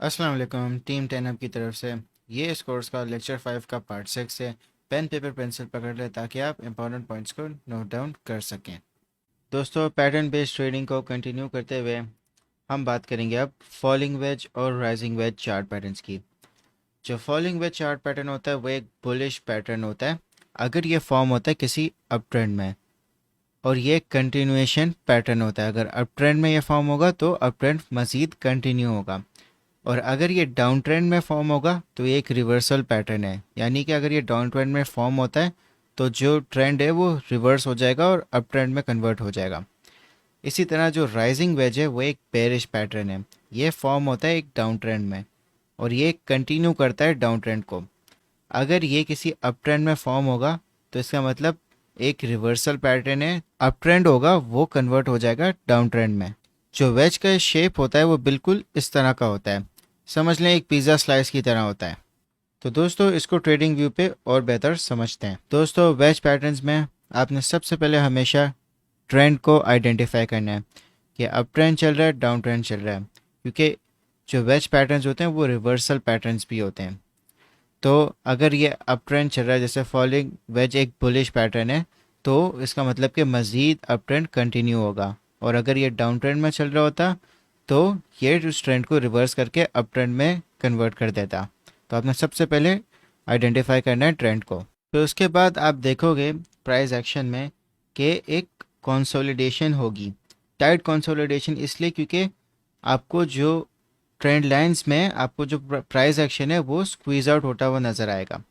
अस्सलाम वालेकुम team 10 up की तरफ से। ये इस कोर्स का लेक्चर 5 का पार्ट 6 है। पेन पेपर पेंसिल पकड़ ले ताकि आप इंपॉर्टेंट पॉइंट्स को नोट डाउन कर सकें। दोस्तों, पैटर्न बेस्ड ट्रेडिंग को कंटिन्यू करते हुए हम बात करेंगे अब फॉलिंग वेज और राइजिंग वेज चार्ट पैटर्न्स की। जो फॉलिंग वेज चार्ट पैटर्न होता है वो एक बुलिश पैटर्न होता है अगर ये फॉर्म होता है किसी अप ट्रेंड में, और ये कंटिन्यूएशन पैटर्न होता है। अगर अप ट्रेंड में ये फॉर्म होगा तो अप ट्रेंड मज़ीद कंटिन्यू होगा, और अगर ये डाउन ट्रेंड में फॉर्म होगा तो ये एक रिवर्सल पैटर्न है। यानी कि अगर ये डाउन ट्रेंड में फॉर्म होता है तो जो ट्रेंड है वो रिवर्स हो जाएगा और अप ट्रेंड में कन्वर्ट हो जाएगा। इसी तरह जो राइजिंग वेज है वो एक बेरिश पैटर्न है। ये फॉर्म होता है एक डाउन ट्रेंड में और ये कंटिन्यू करता है डाउन ट्रेंड को। अगर ये किसी अप ट्रेंड में फॉर्म होगा तो इसका मतलब एक रिवर्सल पैटर्न है। अप ट्रेंड होगा वो कन्वर्ट हो जाएगा डाउन ट्रेंड में। जो वेज का शेप होता है वो बिल्कुल इस तरह का होता है, समझ लें एक पिज़्ज़ा स्लाइस की तरह होता है। तो दोस्तों, इसको ट्रेडिंग व्यू पे और बेहतर समझते हैं। दोस्तों, वेज पैटर्न्स में आपने सबसे पहले हमेशा ट्रेंड को आइडेंटिफाई करना है कि अप ट्रेंड चल रहा है डाउन ट्रेंड चल रहा है, क्योंकि जो वेज पैटर्न्स होते हैं वो रिवर्सल पैटर्न्स भी होते हैं। तो अगर ये अप ट्रेंड चल रहा है, जैसे फॉलोइंग वेज एक बुलिश पैटर्न है, तो इसका मतलब कि मज़ीद अप ट्रेंड कंटिन्यू होगा। और अगर ये डाउन ट्रेंड में चल रहा होता तो ये उस ट्रेंड को रिवर्स करके अप ट्रेंड में कन्वर्ट कर देता। तो आपने सबसे पहले आइडेंटिफाई करना है ट्रेंड को। फिर उसके बाद आप देखोगे प्राइस एक्शन में कि एक कंसोलिडेशन होगी। टाइट कंसोलिडेशन इसलिए क्योंकि आपको जो ट्रेंड लाइंस में आपको जो प्राइस एक्शन है वो स्क्वीज आउट होता हुआ नज़र आएगा।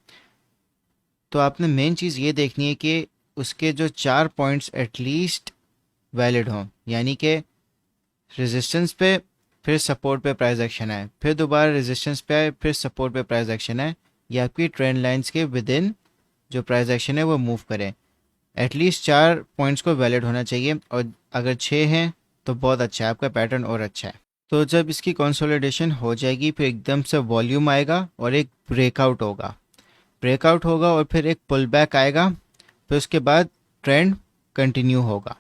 तो आपने मेन चीज़ ये देखनी है कि उसके जो 4 पॉइंट्स एटलीस्ट वैलिड हों, यानी कि रेजिस्टेंस पे, फिर सपोर्ट पे प्राइस एक्शन आए, फिर दोबारा रेजिस्टेंस पे आए, फिर सपोर्ट पे प्राइस एक्शन आए। ये आपकी ट्रेंड लाइंस के विद इन जो प्राइस एक्शन है वो मूव करें। एटलीस्ट 4 पॉइंट्स को वैलिड होना चाहिए, और अगर 6 हैं तो बहुत अच्छा है, आपका पैटर्न और अच्छा है। तो जब इसकी कंसोलिडेशन हो जाएगी फिर एकदम से वॉल्यूम आएगा और एक ब्रेकआउट होगा। ब्रेकआउट होगा और फिर एक पुल बैक आएगा, फिर उसके बाद ट्रेंड कंटिन्यू होगा।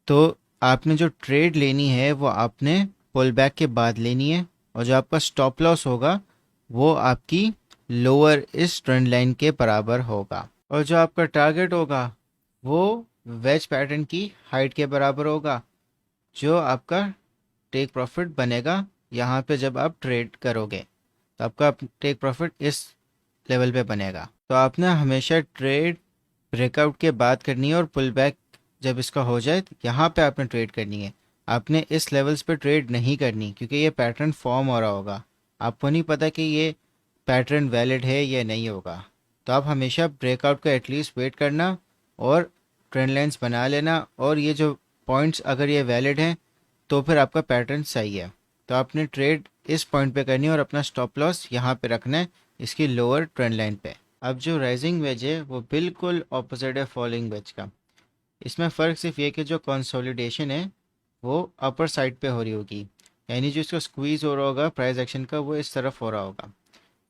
तो आपने जो ट्रेड लेनी है वो आपने पुल बैक के बाद लेनी है, और जो आपका स्टॉप लॉस होगा वो आपकी लोअर इस ट्रेंड लाइन के बराबर होगा, और जो आपका टारगेट होगा वो वेज पैटर्न की हाइट के बराबर होगा, जो आपका टेक प्रॉफिट बनेगा यहाँ पे जब आप ट्रेड करोगे। तो आपका टेक प्रॉफिट इस लेवल पे बनेगा। तो आपने हमेशा ट्रेड ब्रेकआउट के बाद करनी है, और पुल बैक जब इसका हो जाए यहाँ पे आपने ट्रेड करनी है। आपने इस लेवल्स पे ट्रेड नहीं करनी, क्योंकि ये पैटर्न फॉर्म हो रहा होगा, आपको नहीं पता कि ये पैटर्न वैलिड है या नहीं होगा। तो आप हमेशा ब्रेकआउट का एटलीस्ट वेट करना और ट्रेंड लाइंस बना लेना, और ये जो पॉइंट्स अगर ये वैलिड हैं तो फिर आपका पैटर्न सही है। तो आपने ट्रेड इस पॉइंट पे करनी है और अपना स्टॉप लॉस यहाँ पे रखना है, इसकी लोअर ट्रेंड लाइन पे। अब जो राइजिंग वेज है वो बिल्कुल ऑपोजिट है फॉलिंग वेज का। इसमें फ़र्क सिर्फ ये कि जो कंसोलिडेशन है वो अपर साइड पे हो रही होगी, यानी जो इसका स्क्वीज हो रहा होगा प्राइस एक्शन का वो इस तरफ हो रहा होगा।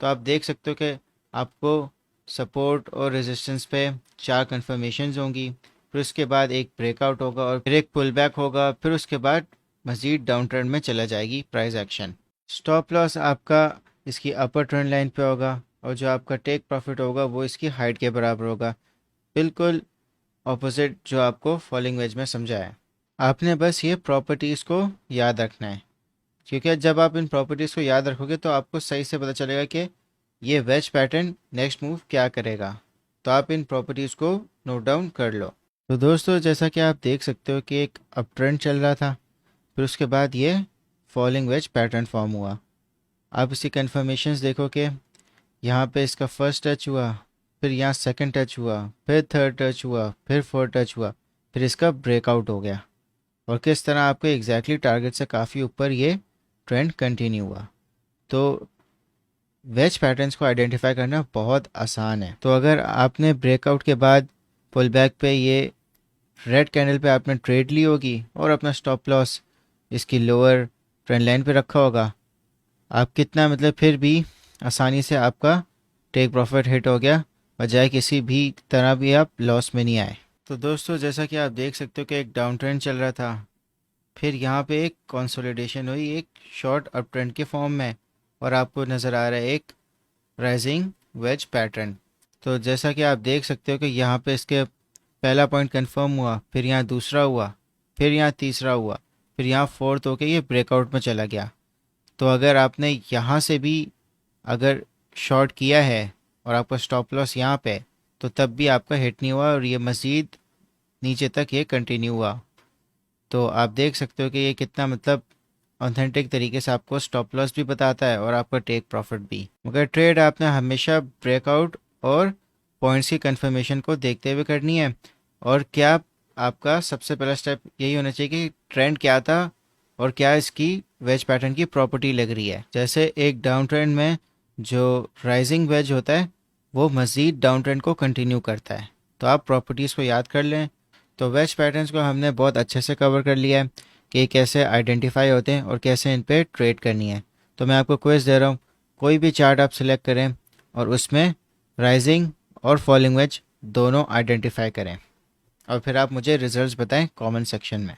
तो आप देख सकते हो कि आपको सपोर्ट और रेजिस्टेंस पे 4 कंफर्मेशंस होंगी, फिर उसके बाद एक ब्रेकआउट होगा और फिर एक पुल बैक होगा, फिर उसके बाद मज़ीद डाउन ट्रेंड में चला जाएगी प्राइस एक्शन। स्टॉप लॉस आपका इसकी अपर ट्रेंड लाइन पे होगा, और जो आपका टेक प्रॉफिट होगा वो इसकी हाइट के बराबर होगा, बिल्कुल ऑपोजिट जो आपको फॉलिंग वेज में समझा है। आपने बस ये प्रॉपर्टीज़ को याद रखना है, क्योंकि जब आप इन प्रॉपर्टीज़ को याद रखोगे तो आपको सही से पता चलेगा कि ये वेज पैटर्न नेक्स्ट मूव क्या करेगा। तो आप इन प्रॉपर्टीज़ को नोट डाउन कर लो। तो दोस्तों, जैसा कि आप देख सकते हो कि एक अप ट्रेंड चल रहा था, फिर उसके बाद ये फॉलिंग वेज पैटर्न फॉर्म हुआ। आप इसकी कन्फर्मेशंस देखो कि यहाँ पे इसका फर्स्ट टच हुआ, फिर यहाँ सेकंड टच हुआ, फिर थर्ड टच हुआ, फिर फोर्थ टच हुआ, फिर इसका ब्रेकआउट हो गया, और किस तरह आपके एग्जैक्टली टारगेट से काफ़ी ऊपर ये ट्रेंड कंटिन्यू हुआ। तो वेज पैटर्न्स को आइडेंटिफाई करना बहुत आसान है। तो अगर आपने ब्रेकआउट के बाद पुल बैक पे ये रेड कैंडल पे आपने ट्रेड ली होगी और अपना स्टॉप लॉस इसकी लोअर ट्रेंड लाइन पे रखा होगा, आप कितना मतलब फिर भी आसानी से आपका टेक प्रॉफिट हिट हो गया, बजाय किसी भी तरह भी आप लॉस में नहीं आए। तो दोस्तों, जैसा कि आप देख सकते हो कि एक डाउन ट्रेंड चल रहा था, फिर यहाँ पे एक कंसोलिडेशन हुई एक शॉर्ट अप ट्रेंड के फॉर्म में, और आपको नज़र आ रहा है एक राइजिंग वेज पैटर्न। तो जैसा कि आप देख सकते हो कि यहाँ पे इसके पहला पॉइंट कंफर्म हुआ, फिर यहाँ दूसरा हुआ, फिर यहाँ तीसरा हुआ, फिर यहाँ फोर्थ होके ये ब्रेकआउट में चला गया। तो अगर आपने यहाँ से भी अगर शॉर्ट किया है और आपका स्टॉप लॉस यहाँ पे, तो तब भी आपका हिट नहीं हुआ और ये मज़ीद नीचे तक ये कंटिन्यू हुआ। तो आप देख सकते हो कि ये कितना मतलब ऑथेंटिक तरीके से आपको स्टॉप लॉस भी बताता है और आपका टेक प्रॉफिट भी। मगर ट्रेड आपने हमेशा ब्रेकआउट और पॉइंट्स की कंफर्मेशन को देखते हुए करनी है। और क्या आपका सबसे पहला स्टेप यही होना चाहिए कि ट्रेंड क्या था और क्या इसकी वेज पैटर्न की प्रॉपर्टी लग रही है। जैसे एक डाउन ट्रेंड में जो राइजिंग वेज होता है वो मज़ीद डाउन ट्रेंड को कंटिन्यू करता है। तो आप प्रॉपर्टीज़ को याद कर लें। तो वेज पैटर्न्स को हमने बहुत अच्छे से कवर कर लिया है कि कैसे आइडेंटिफाई होते हैं और कैसे इन पे ट्रेड करनी है। तो मैं आपको क्विज दे रहा हूँ, कोई भी चार्ट आप सिलेक्ट करें और उसमें राइजिंग और फॉलिंग वेज दोनों आइडेंटिफाई करें, और फिर आप मुझे रिजल्ट्स बताएं कमेंट सेक्शन में।